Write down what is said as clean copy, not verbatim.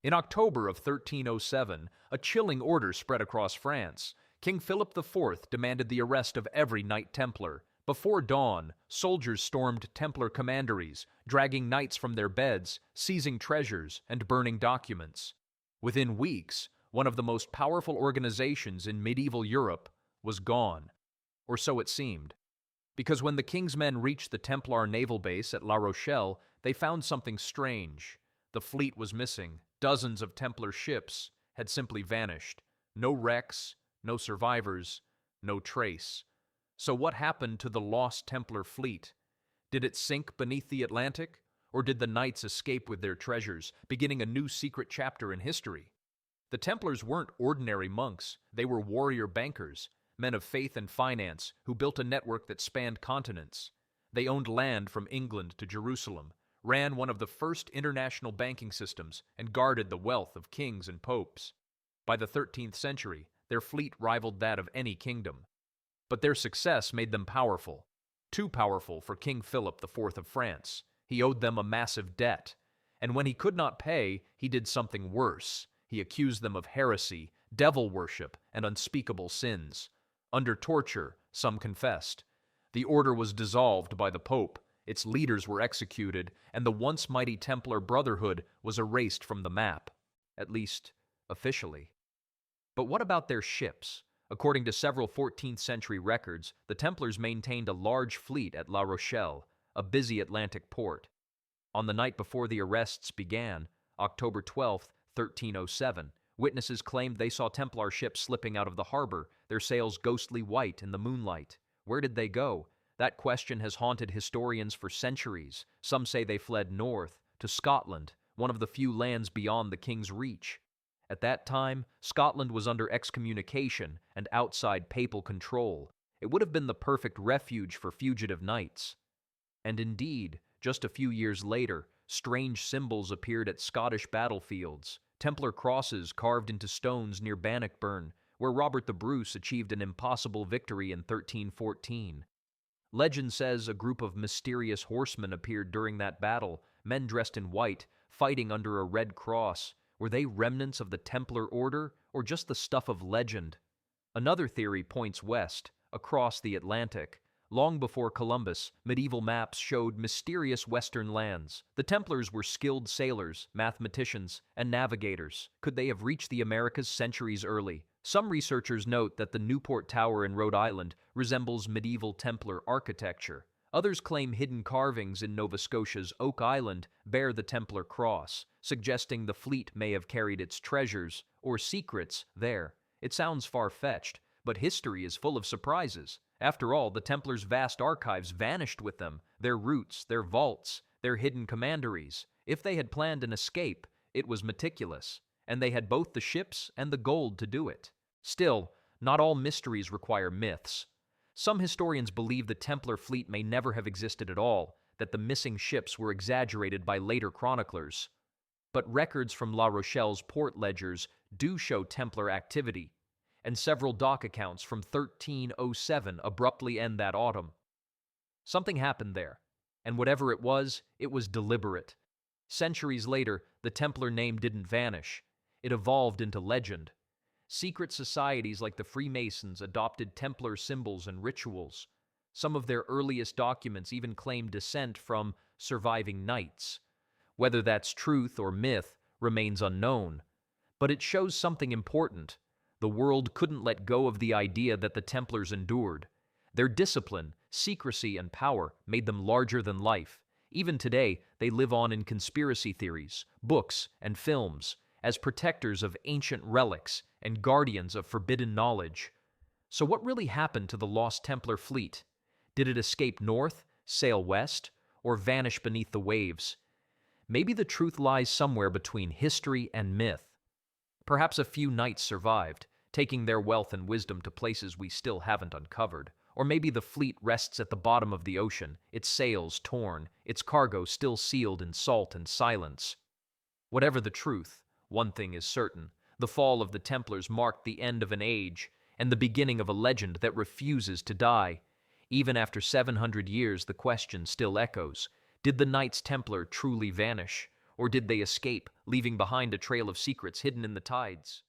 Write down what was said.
In October of 1307, a chilling order spread across France. King Philip IV demanded the arrest of every Knight Templar. Before dawn, soldiers stormed Templar commanderies, dragging knights from their beds, seizing treasures, and burning documents. Within weeks, one of the most powerful organizations in medieval Europe was gone, or so it seemed. Because when the king's men reached the Templar naval base at La Rochelle, they found something strange. The fleet was missing. Dozens of Templar ships had simply vanished. No wrecks, no survivors, no trace. So what happened to the lost Templar fleet? Did it sink beneath the Atlantic? Or did the knights escape with their treasures, beginning a new secret chapter in history? The Templars weren't ordinary monks. They were warrior bankers, men of faith and finance who built a network that spanned continents. They owned land from England to Jerusalem, ran one of the first international banking systems, and guarded the wealth of kings and popes. By the 13th century, their fleet rivaled that of any kingdom. But their success made them powerful. Too powerful for King Philip IV of France. He owed them a massive debt. And when he could not pay, he did something worse. He accused them of heresy, devil worship, and unspeakable sins. Under torture, some confessed. The order was dissolved by the Pope, its leaders were executed, and the once mighty Templar Brotherhood was erased from the map. At least, officially. But what about their ships? According to several 14th century records, the Templars maintained a large fleet at La Rochelle, a busy Atlantic port. On the night before the arrests began, October 12, 1307, witnesses claimed they saw Templar ships slipping out of the harbor, their sails ghostly white in the moonlight. Where did they go? That question has haunted historians for centuries. Some say they fled north, to Scotland, one of the few lands beyond the king's reach. At that time, Scotland was under excommunication and outside papal control. It would have been the perfect refuge for fugitive knights. And indeed, just a few years later, strange symbols appeared at Scottish battlefields. Templar crosses carved into stones near Bannockburn, where Robert the Bruce achieved an impossible victory in 1314. Legend says a group of mysterious horsemen appeared during that battle, men dressed in white, fighting under a red cross. Were they remnants of the Templar order, or just the stuff of legend? Another theory points west, across the Atlantic. Long before Columbus, medieval maps showed mysterious western lands. The Templars were skilled sailors, mathematicians, and navigators. Could they have reached the Americas centuries early? Some researchers note that the Newport Tower in Rhode Island resembles medieval Templar architecture. Others claim hidden carvings in Nova Scotia's Oak Island bear the Templar cross, suggesting the fleet may have carried its treasures or secrets there. It sounds far-fetched, but history is full of surprises. After all, the Templars' vast archives vanished with them, their roots, their vaults, their hidden commanderies. If they had planned an escape, it was meticulous, and they had both the ships and the gold to do it. Still, not all mysteries require myths. Some historians believe the Templar fleet may never have existed at all, that the missing ships were exaggerated by later chroniclers. But records from La Rochelle's port ledgers do show Templar activity, and several dock accounts from 1307 abruptly end that autumn. Something happened there, and whatever it was deliberate. Centuries later, the Templar name didn't vanish. It evolved into legend. Secret societies like the Freemasons adopted Templar symbols and rituals. Some of their earliest documents even claim descent from surviving knights. Whether that's truth or myth remains unknown. But it shows something important. The world couldn't let go of the idea that the Templars endured. Their discipline, secrecy, and power made them larger than life. Even today, they live on in conspiracy theories, books, and films, as protectors of ancient relics and guardians of forbidden knowledge. So what really happened to the lost Templar fleet? Did it escape north, sail west, or vanish beneath the waves? Maybe the truth lies somewhere between history and myth. Perhaps a few knights survived, taking their wealth and wisdom to places we still haven't uncovered. Or maybe the fleet rests at the bottom of the ocean, its sails torn, its cargo still sealed in salt and silence. Whatever the truth, one thing is certain: the fall of the Templars marked the end of an age and the beginning of a legend that refuses to die. Even after 700 years, the question still echoes: did the Knights Templar truly vanish, Or did they escape, leaving behind a trail of secrets hidden in the tides?